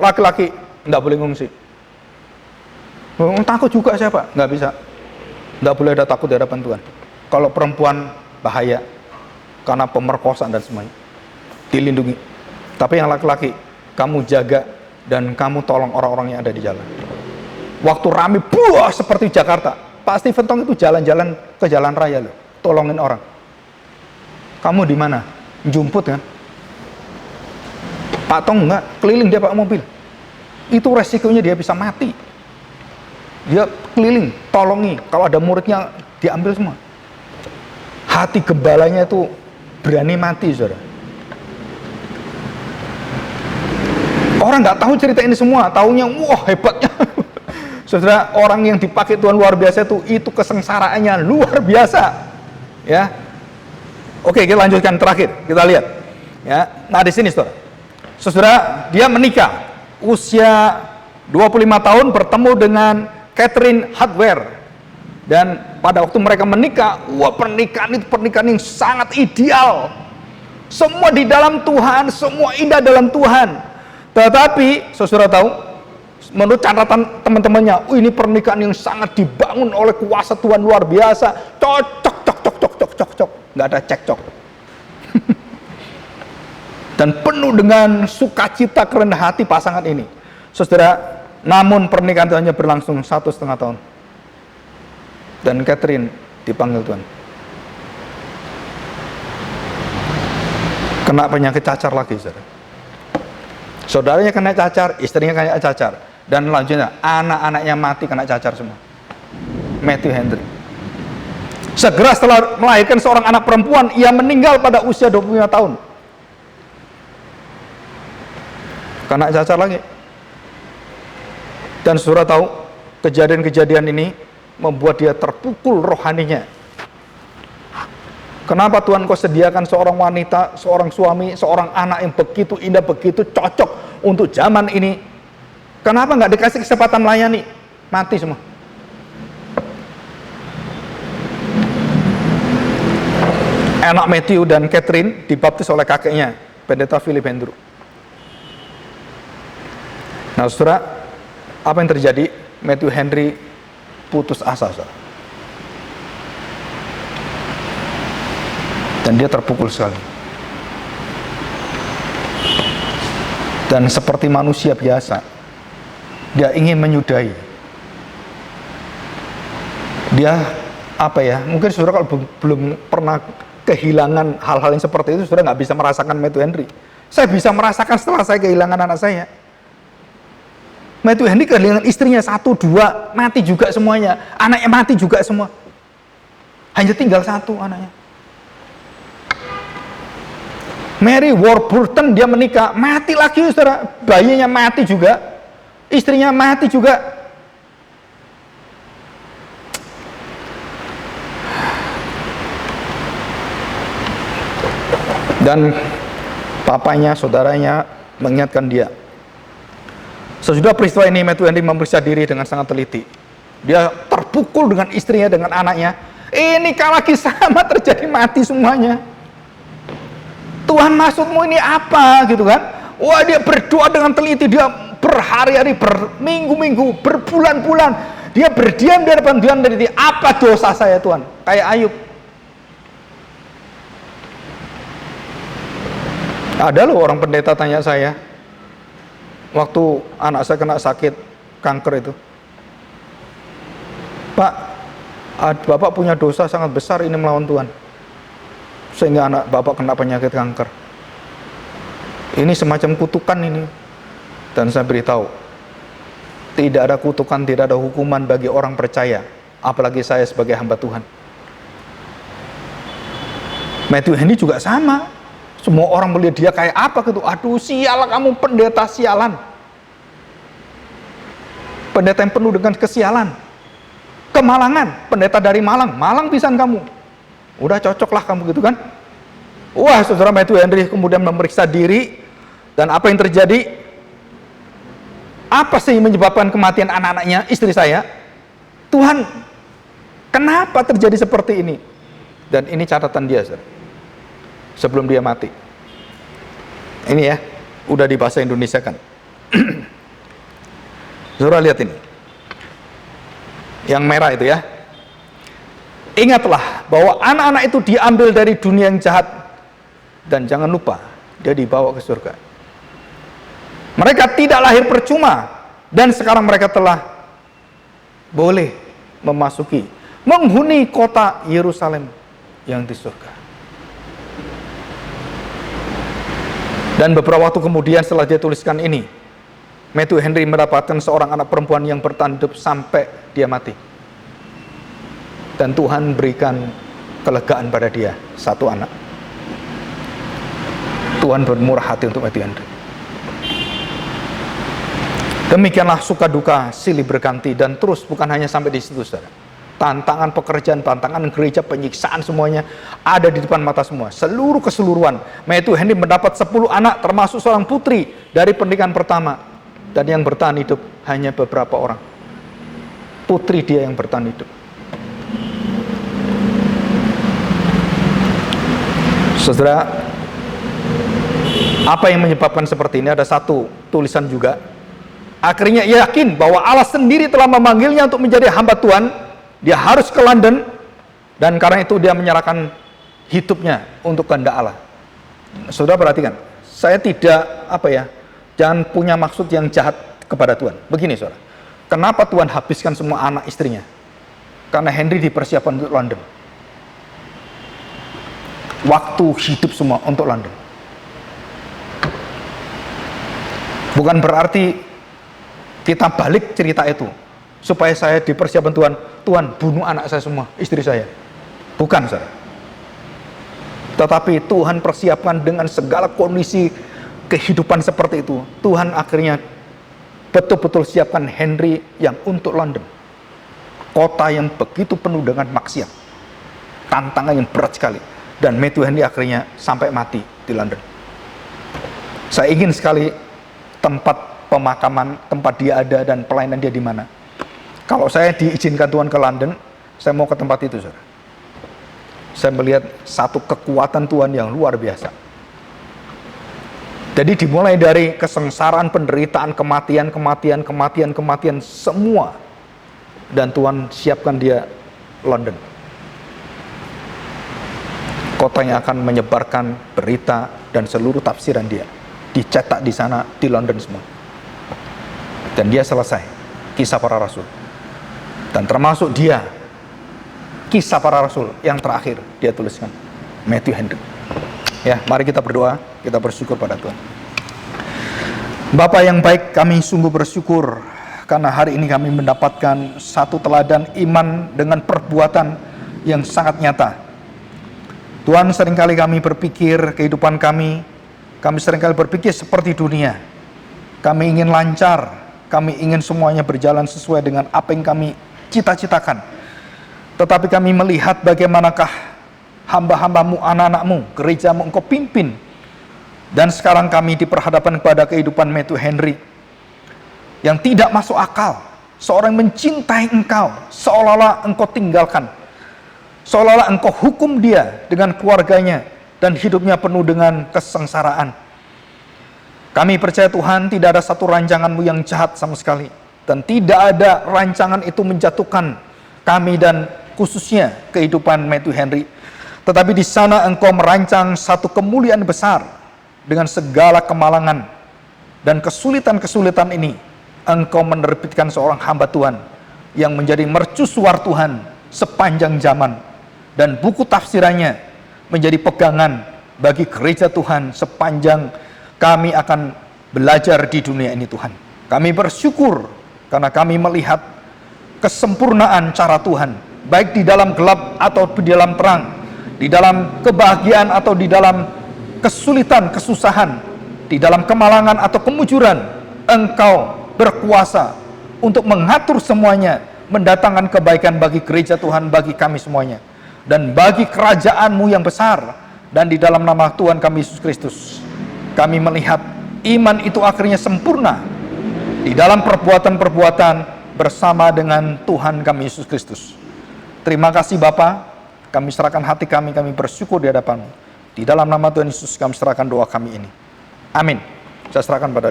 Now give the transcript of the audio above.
laki-laki nggak boleh ngungsi. Takut juga saya Pak, nggak bisa. Nggak boleh ada takut di hadapan Tuhan. Kalau perempuan bahaya karena pemerkosaan dan semuanya, dilindungi. Tapi yang laki-laki kamu jaga dan kamu tolong orang-orang yang ada di jalan. Waktu rame buah seperti Jakarta, Pak Stephen Tong itu jalan-jalan ke jalan raya loh, tolongin orang. Kamu di mana? Jumput kan? Pak Tong enggak, keliling dia pakai mobil. Itu resikonya dia bisa mati. Dia keliling, tolongi. Kalau ada muridnya diambil semua. Hati gembalanya itu berani mati, saudara. Orang nggak tahu cerita ini semua, taunya wah hebatnya. Saudara, orang yang dipakai Tuhan luar biasa itu kesengsaraannya luar biasa. Ya. Oke, kita lanjutkan terakhir. Kita lihat. Ya. Nah, di sini, saudara. Saudara, dia menikah usia 25 tahun bertemu dengan Catherine Hardware. Dan pada waktu mereka menikah, wah pernikahan itu pernikahan yang sangat ideal. Semua di dalam Tuhan, semua indah dalam Tuhan. Tetapi, saudara tahu, menurut catatan teman-temannya, ini pernikahan yang sangat dibangun oleh kuasa Tuhan luar biasa. Cocok, nggak ada cekcok. Dan penuh dengan sukacita kerendah hati pasangan ini. Saudara, namun pernikahan itu hanya berlangsung 1,5 tahun. Dan Catherine dipanggil Tuhan. Kena penyakit cacar lagi, saudara. Saudaranya kena cacar, istrinya kena cacar. Dan lanjutnya, anak-anaknya mati kena cacar semua. Matthew Henry. Segera setelah melahirkan seorang anak perempuan, ia meninggal pada usia 25 tahun. Kena cacar lagi. Dan saudara tahu, kejadian-kejadian ini membuat dia terpukul rohaninya. Kenapa Tuhan kau sediakan seorang wanita, seorang suami, seorang anak yang begitu indah, begitu cocok untuk zaman ini? Kenapa nggak dikasih kesempatan melayani? Mati semua. Anak Matthew dan Catherine dibaptis oleh kakeknya, Pendeta Philip Andrew. Nah, saudara, apa yang terjadi? Matthew Henry putus asa, saudara. Dan dia terpukul sekali. Dan seperti manusia biasa, dia ingin menyudahi. Dia, mungkin saudara kalau belum pernah kehilangan hal-hal yang seperti itu, saudara nggak bisa merasakan Matthew Henry. Saya bisa merasakan setelah saya kehilangan anak saya. Matthew Henry kehilangan istrinya 1, 2, mati juga semuanya. Anaknya mati juga semua. Hanya tinggal 1 anaknya. Mary Warburton, dia menikah, mati lagi, saudara. Bayinya mati juga. Istrinya mati juga. Dan papanya, saudaranya mengingatkan dia. Sesudah peristiwa ini, Matthew Henry memeriksa diri dengan sangat teliti. Dia terpukul dengan istrinya, dengan anaknya. Ini kalau lagi sama terjadi mati semuanya. Tuhan, maksudmu ini apa? Gitu kan? Wah, dia berdoa dengan teliti. Dia berhari-hari, berminggu-minggu, berbulan-bulan. Dia berdiam di hadapan Tuhan dan teliti. Apa dosa saya, Tuhan? Kayak Ayub. Ada loh orang pendeta tanya saya, waktu anak saya kena sakit kanker itu, Pak, Bapak punya dosa sangat besar ini melawan Tuhan, sehingga anak Bapak kena penyakit kanker. Ini semacam kutukan ini. Dan saya beritahu, tidak ada kutukan, tidak ada hukuman bagi orang percaya, apalagi saya sebagai hamba Tuhan. Matthew Henry juga sama. Semua orang melihat dia kayak apa gitu. Aduh, sial kamu, pendeta sialan. Pendeta yang penuh dengan kesialan. Kemalangan, pendeta dari Malang. Malang pisan kamu. Udah cocoklah kamu gitu kan. Wah, saudara, Matthew Henry kemudian memeriksa diri. Dan apa yang terjadi? Apa sih menyebabkan kematian anak-anaknya, istri saya? Tuhan, kenapa terjadi seperti ini? Dan ini catatan dia, saudara. Sebelum dia mati. Ini ya, udah di bahasa Indonesia kan. Saudara lihat ini. Yang merah itu ya. Ingatlah bahwa anak-anak itu diambil dari dunia yang jahat. Dan jangan lupa, dia dibawa ke surga. Mereka tidak lahir percuma. Dan sekarang mereka telah boleh memasuki, menghuni kota Yerusalem yang di surga. Dan beberapa waktu kemudian setelah dia tuliskan ini, Matthew Henry mendapatkan seorang anak perempuan yang bertahan hidup sampai dia mati. Dan Tuhan berikan kelegaan pada dia, satu anak. Tuhan bermurah hati untuk Matthew Henry. Demikianlah suka duka silih berganti, dan terus bukan hanya sampai di situ, saudara. Tantangan pekerjaan, tantangan gereja, penyiksaan semuanya ada di depan mata semua. Seluruh keseluruhan. Matthew Henry mendapat 10 anak termasuk seorang putri dari pernikahan pertama. Dan yang bertahan hidup hanya beberapa orang. Putri dia yang bertahan hidup. Saudara, apa yang menyebabkan seperti ini? Ada satu tulisan juga. Akhirnya ia yakin bahwa Allah sendiri telah memanggilnya untuk menjadi hamba Tuhan. Dia harus ke London, dan karena itu dia menyerahkan hidupnya untuk kehendak Allah. Saudara perhatikan, saya tidak jangan punya maksud yang jahat kepada Tuhan. Begini saudara, kenapa Tuhan habiskan semua anak istrinya? Karena Henry dipersiapkan untuk London. Waktu hidup semua untuk London. Bukan berarti kita balik cerita itu supaya saya dipersiapkan Tuhan, Tuhan bunuh anak saya semua, istri saya. Bukan saudara. Tetapi Tuhan persiapkan dengan segala kondisi kehidupan seperti itu. Tuhan akhirnya betul-betul siapkan Henry yang untuk London. Kota yang begitu penuh dengan maksiat. Tantangan yang berat sekali. Dan Matthew Henry akhirnya sampai mati di London. Saya ingin sekali tempat pemakaman, tempat dia ada dan pelayanan dia di mana. Kalau saya diizinkan Tuhan ke London, saya mau ke tempat itu, saudara. Saya melihat satu kekuatan Tuhan yang luar biasa. Jadi dimulai dari kesengsaraan, penderitaan, kematian semua. Dan Tuhan siapkan dia London. Kota yang akan menyebarkan berita dan seluruh tafsiran dia. Dicetak di sana, di London semua. Dan dia selesai. Kisah para Rasul. Dan termasuk dia, Kisah para Rasul yang terakhir dia tuliskan, Matthew Henry. Ya, mari kita berdoa, kita bersyukur pada Tuhan. Bapa yang baik, kami sungguh bersyukur karena hari ini kami mendapatkan satu teladan iman dengan perbuatan yang sangat nyata. Tuhan, seringkali kami berpikir kehidupan kami seringkali berpikir seperti dunia. Kami ingin lancar, kami ingin semuanya berjalan sesuai dengan apa yang kami cita-citakan. Tetapi kami melihat bagaimanakah hamba-hambamu, anak-anakmu, gerejamu engkau pimpin. Dan sekarang kami diperhadapkan kepada kehidupan Matthew Henry yang tidak masuk akal. Seorang mencintai engkau, seolah-olah engkau tinggalkan. Seolah-olah engkau hukum dia dengan keluarganya dan hidupnya penuh dengan kesengsaraan. Kami percaya Tuhan, tidak ada satu rancanganmu yang jahat sama sekali. Dan tidak ada rancangan itu menjatuhkan kami dan khususnya kehidupan Matthew Henry. Tetapi di sana engkau merancang satu kemuliaan besar dengan segala kemalangan dan kesulitan-kesulitan ini. Engkau menerbitkan seorang hamba Tuhan yang menjadi mercusuar Tuhan sepanjang zaman. Dan buku tafsirannya menjadi pegangan bagi gereja Tuhan sepanjang kami akan belajar di dunia ini Tuhan. Kami bersyukur karena kami melihat kesempurnaan cara Tuhan, baik di dalam gelap atau di dalam terang, di dalam kebahagiaan atau di dalam kesulitan, kesusahan, di dalam kemalangan atau kemujuran. Engkau berkuasa untuk mengatur semuanya, mendatangkan kebaikan bagi gereja Tuhan, bagi kami semuanya, dan bagi kerajaan-Mu yang besar. Dan di dalam nama Tuhan kami Yesus Kristus, kami melihat iman itu akhirnya sempurna di dalam perbuatan-perbuatan bersama dengan Tuhan kami Yesus Kristus. Terima kasih Bapa, kami serahkan hati kami bersyukur di hadapan-Mu. Di dalam nama Tuhan Yesus kami serahkan doa kami ini. Amin. Saya serahkan pada